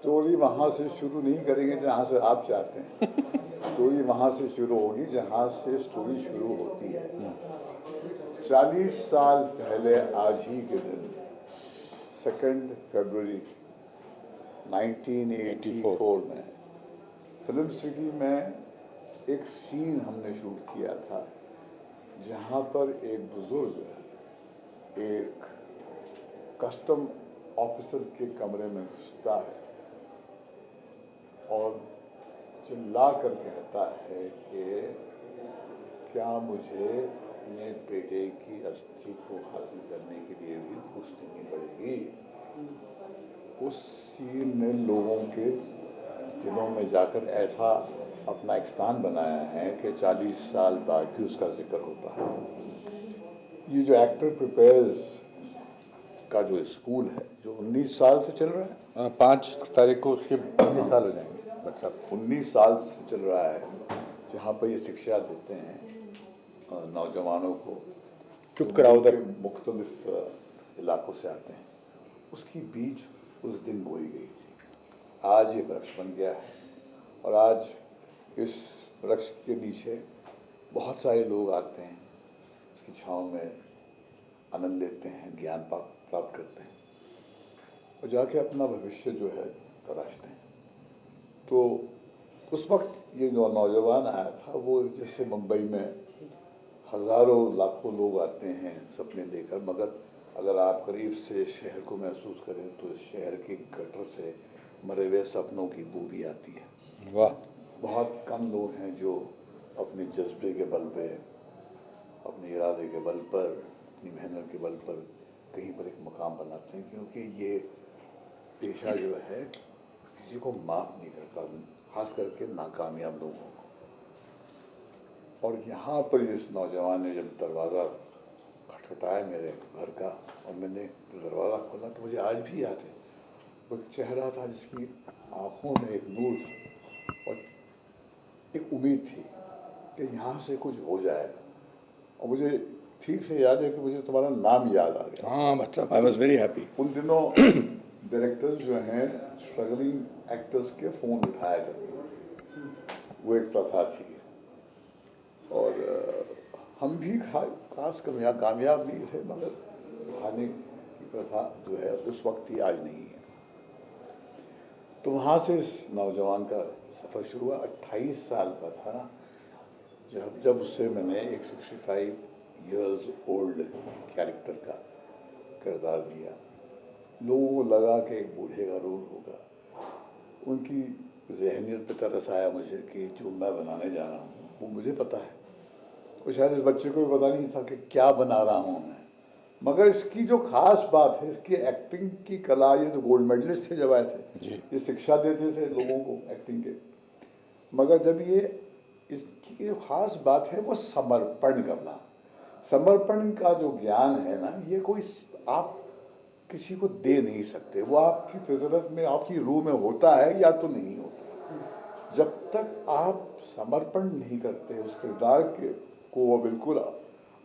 Story वहाँ से शुरू नहीं करेंगे जहाँ से आप चाहते हैं। स्टोरी वहाँ से शुरू होगी जहाँ से स्टोरी शुरू होती है। 40 साल पहले आज ही के दिन 2 फरवरी 1984 में फिल्म सिटी में एक सीन हमने शूट किया था जहाँ पर एक बुजुर्ग एक कस्टम ऑफिसर के कमरे में घुसता है और चिल्ला कर कहता है कि क्या मुझे अपने बेटे की अस्थि को हासिल करने के लिए भी घूस देनी पड़ेगी। उस सीन ने लोगों के दिलों में जाकर ऐसा अपना एक स्थान बनाया है कि 40 साल बाद भी उसका जिक्र होता है। ये जो एक्टर प्रिपेयर्स का जो स्कूल है जो 19 साल से चल रहा है, 5 तारीख को उसके 19 साल हो जाएंगे बच्चा। 19 साल से चल रहा है, जहाँ पर ये शिक्षा देते हैं नौजवानों को। चुप कराओ उधर। मुख्तलिफ इलाकों से आते हैं। उसकी बीज उस दिन बोई गई थी। आज ये वृक्ष बन गया है और आज इस वृक्ष के नीचे बहुत सारे लोग आते हैं, इसकी छाँव में आनंद लेते हैं, ज्ञान प्राप्त करते हैं और जाके अपना भविष्य जो है तराशते हैं। तो उस वक्त ये जो नौजवान आया था वो जैसे मुंबई में हज़ारों लाखों लोग आते हैं सपने लेकर, मगर अगर आप करीब से शहर को महसूस करें तो इस शहर के गटर से मरे हुए सपनों की बू भी आती है। वाह। बहुत कम लोग हैं जो अपने जज्बे के बल पे, अपने इरादे के बल पर, अपनी मेहनत के बल पर कहीं पर एक मकाम बनाते हैं, क्योंकि ये पेशा जो है किसी को माफ़ नहीं करता, खास करके नाकामयाब लोगों को। और यहाँ पर इस नौजवान ने जब दरवाज़ा खटखटाया मेरे घर का और मैंने दरवाज़ा खोला तो मुझे आज भी याद है वो एक चेहरा था जिसकी आँखों में एक नूर था और एक उम्मीद थी कि यहाँ से कुछ हो जाएगा। और मुझे ठीक से याद है कि मुझे तुम्हारा नाम याद आ गया। हाँ बच्चा, आई वॉज वेरी हैप्पी। उन दिनों डायरेक्टर्स जो हैं स्ट्रगलिंग एक्टर्स के फ़ोन उठाया करते, वो एक प्रथा थी। और हम भी खास कामयाब नहीं थे, मगर खाने की प्रथा जो है उस वक्त थी, आज नहीं है। तो वहाँ से इस नौजवान का सफ़र शुरू हुआ। 28 साल का था जब उससे मैंने एक 65 इयर्स ओल्ड कैरेक्टर का किरदार दिया। लोगों को लगा कि एक बूढ़े का रोल होगा। उनकी जहनियत पे तरस आया मुझे कि जो मैं बनाने जा रहा हूँ वो मुझे पता है, और शायद इस बच्चे को भी पता नहीं था कि क्या बना रहा हूँ मैं। मगर इसकी जो खास बात है, इसकी एक्टिंग की कला, ये तो गोल्ड मेडलिस्ट थे जब आए थे, ये शिक्षा देते थे लोगों को एक्टिंग के। मगर जब ये इसकी जो खास बात है वो समर्पण करना। समर्पण का जो ज्ञान है ना, ये कोई आप किसी को दे नहीं सकते। वो आपकी फितरत में, आपकी रूह में होता है या तो नहीं होता। जब तक आप समर्पण नहीं करते, उस किरदार को वो बिल्कुल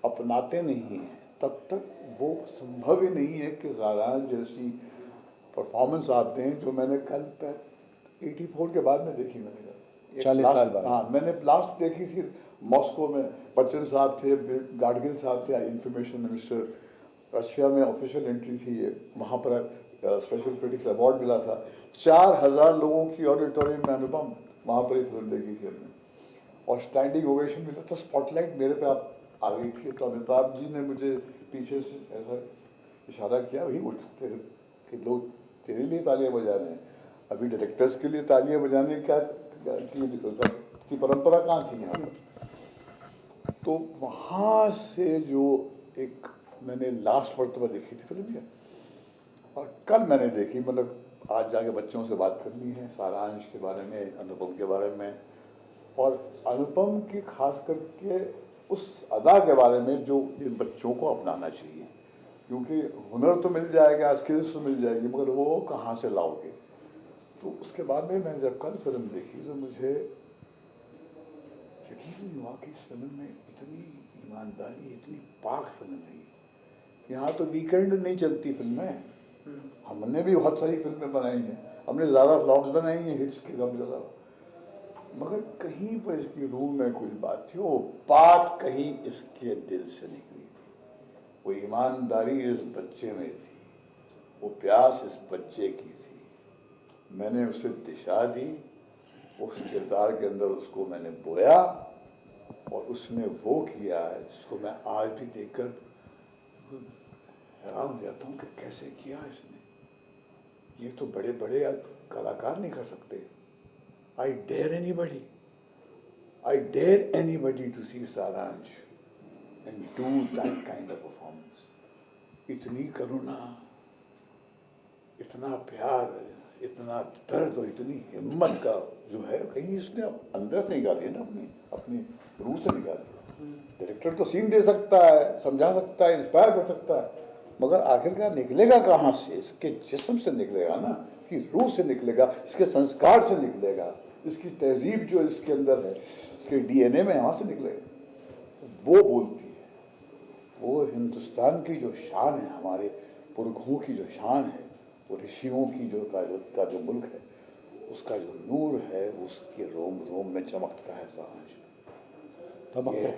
अपनाते नहीं हैं, तब तक वो संभव ही नहीं है कि ज़ारान जैसी परफॉर्मेंस आप दें जो मैंने कल 84 के बाद में देखी। मैंने 40 साल बाद। हाँ, मैंने लास्ट देखी थी मॉस्को में। बच्चन साहब थे, गाडगिल साहब थे, इंफॉर्मेशन मिनिस्टर। रशिया में ऑफिशियल एंट्री थी ये, वहाँ पर स्पेशल क्रिटिक्स अवार्ड मिला था। 4000 लोगों की ऑडिटोरियम में अनुपम वहाँ पर ही फिल्म देखी थी हमने और स्टैंडिंग ओवेशन मिला। तो स्पॉटलाइट मेरे पे आप आ गई थी। तो अमिताभ जी ने मुझे पीछे से ऐसा इशारा किया, वही उठ तेरे कि लोग तेरे लिए तालियां बजा रहे हैं, अभी डायरेक्टर्स के लिए तालियां बजाने की परंपरा कहाँ थी यहाँ पर। तो वहाँ से जो एक मैंने लास्ट मरतबा देखी थी फिल्म ये, और कल मैंने देखी, मतलब आज जाके बच्चों से बात करनी है सारांश के बारे में, अनुपम के बारे में, और अनुपम की खास करके उस अदा के बारे में जो इन बच्चों को अपनाना चाहिए। क्योंकि हुनर तो मिल जाएगा, स्किल्स तो मिल जाएगी, मगर वो कहाँ से लाओगे। तो उसके बाद में मैंने जब कल फिल्म देखी तो मुझे यकीन नहीं हुआ कि इस फिल्म में इतनी ईमानदारी, इतनी पाक फिल्म है। यहाँ तो वीकेंड नहीं चलती फिल्में। हमने भी बहुत सारी फिल्में बनाई हैं, हमने ज़्यादा फ्लॉप्स बनाई हैं, हिट्स के कम ज़्यादा, मगर कहीं पर इसकी रूह में कुछ बात थी, वो बात कहीं इसके दिल से निकली थी। वो ईमानदारी इस बच्चे में थी, वो प्यास इस बच्चे की थी। मैंने उसे दिशा दी, उस किरदार के अंदर उसको मैंने बोया और उसने वो किया है जिसको मैं आज भी देखकर हैरान हो जाता हूँ कि कैसे किया इसने। ये तो बड़े बड़े कलाकार नहीं कर सकते। आई डेयर एनीबडी टू सी सारांश and do that kind of performance. इतनी करुणा, इतना प्यार, इतना दर्द और इतनी हिम्मत का जो है, कहीं इसने अंदर से निकाली है ना, अपनी रूह से निकाली। डायरेक्टर तो सीन दे सकता है, समझा सकता है, इंस्पायर कर सकता है, मगर आखिरकार निकलेगा कहाँ से? इसके जिस्म से निकलेगा ना, इसकी रूह से निकलेगा, इसके संस्कार से निकलेगा, इसकी तहजीब जो इसके अंदर है, इसके डीएनए में यहाँ से निकलेगा। वो बोलती है, वो हिंदुस्तान की जो शान है, हमारे पुरखों की जो शान है, वो ऋषियों की का जो मुल्क है, उसका जो नूर है, उसके रोम रोम में चमकता है सारांश।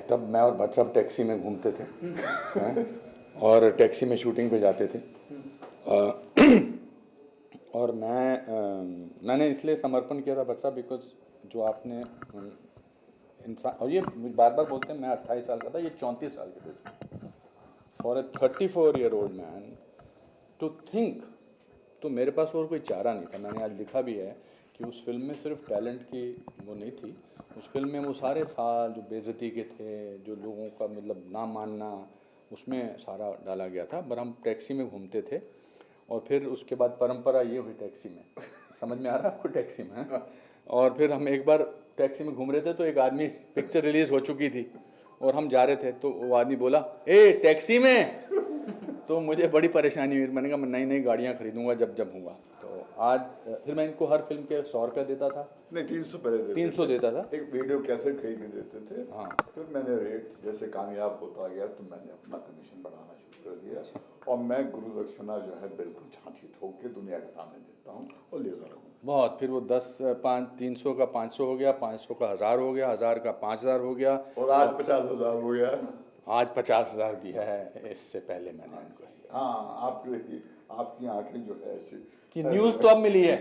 तब मैं और भट्ट साहब टैक्सी में घूमते थे हैं? और टैक्सी में शूटिंग पे जाते थे। और मैंने इसलिए समर्पण किया था भट्ट साहब, बिकॉज जो आपने इंसान, और ये बार बार बोलते हैं, मैं 28 साल का था, ये 34 साल के थे। For a 34-year-old man to think, तो मेरे पास और कोई चारा नहीं था। मैंने आज लिखा भी है कि उस फिल्म में सिर्फ टैलेंट की वो नहीं थी, उस फिल्म में वो सारे साल जो बेइज्जती के थे, जो लोगों का मतलब ना मानना, उसमें सारा डाला गया था। पर हम टैक्सी में घूमते थे और फिर उसके बाद परंपरा ये हुई टैक्सी में, समझ में आ रहा है आपको, टैक्सी में। और फिर हम एक बार टैक्सी में घूम रहे थे तो एक आदमी, पिक्चर रिलीज़ हो चुकी थी और हम जा रहे थे, तो वो आदमी बोला, ए टैक्सी में। तो मुझे बड़ी परेशानी हुई। मैंने कहा मैं नई नई गाड़ियाँ खरीदूंगा जब होगा। तो आज फिर मैं इनको हर फिल्म के 100 रुपये देता था, नहीं 300 पहले देते 300 देता था। एक वीडियो कैसेट खरीद के देते थे। हाँ। फिर मैंने रेट जैसे कामयाब होता गया तो मैंने अपना कमीशन बढ़ाना शुरू कर दिया, और मैं गुरु दक्षिणा जो है बिल्कुल झांकी ठोक के दुनिया के सामने देता हूँ और लेता रहूँ बहुत। फिर वो 300 का 500 हो गया, 500 का 1000 हो गया, 1000 का 5000 हो गया, और आज 50,000 हो गया। आज 50,000 दिया है। इससे पहले मैंने उनको, हाँ, आपकी आंखें जो है ऐसी कि न्यूज़ तो अब मिली है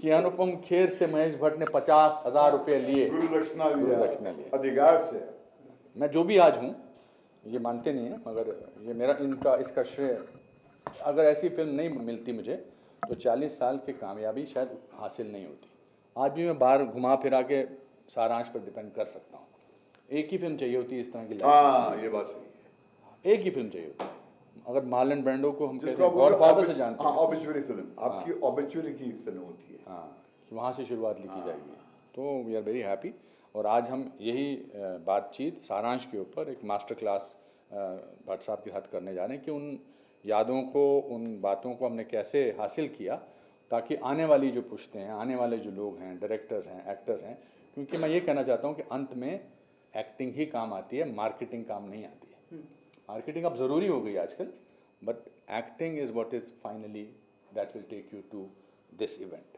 कि अनुपम खेर से महेश भट्ट ने 50,000 रुपये लिए, गुरु दक्षिणा लिए, अधिकार से। मैं जो भी आज हूँ, ये मानते नहीं है, मगर ये मेरा इसका श्रेय, अगर ऐसी फिल्म नहीं मिलती मुझे तो 40 साल की कामयाबी शायद हासिल नहीं होती। आज भी मैं बाहर घुमा फिरा के सारांश पर डिपेंड कर सकता हूँ। एक ही फिल्म चाहिए होती है इस तरह की। हाँ, ये बात सही है। एक ही फिल्म चाहिए होती है। अगर मार्लन ब्रांडो को हम कहते हैं गॉडफादर से जानते हैं, ऑब्ituary फिल्म, आपकी ऑब्ituary की फिल्म होती है। हाँ, कि वहाँ से शुरुआत लिखी जाएगी। तो वी आर वेरी हैप्पी। और आज हम यही बातचीत सारांश के ऊपर एक मास्टर क्लास भट्ट साहब के साथ करने जा रहे हैं कि उन यादों को, उन बातों को हमने कैसे हासिल किया, ताकि आने वाली जो पुश्तें हैं, आने वाले जो लोग हैं, डायरेक्टर्स हैं, एक्टर्स हैं, क्योंकि मैं ये कहना चाहता हूँ कि अंत में एक्टिंग ही काम आती है, मार्केटिंग काम नहीं आती है। मार्केटिंग अब ज़रूरी हो गई आजकल, but acting is what is finally that will take you to this event.